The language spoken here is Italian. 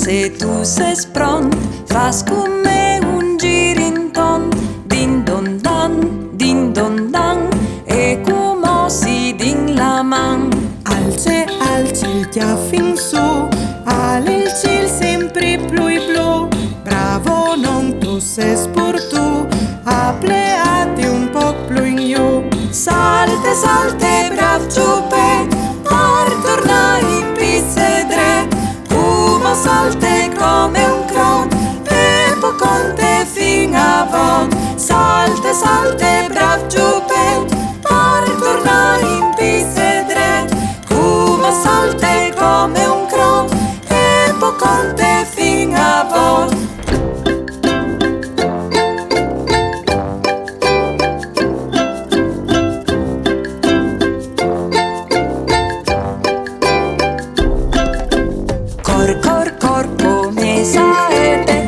se tu ses pront, fas con me un gir inton. Din don dan, e como si din la man. Alce, alce, ja fin su, il ciel sempre blu e blu. Bravo, non tu ses pur tu, appleate un po' più in giù. Salte, salte, brav ciupet, per tornare in pizze dret. Come salte come un crot, Peppo Conte fin a vot. Salte, salte, brav ciupet, per tornare in pizze dret. Come salte come un crot, Peppo Conte fin a vot. Cor, come saete,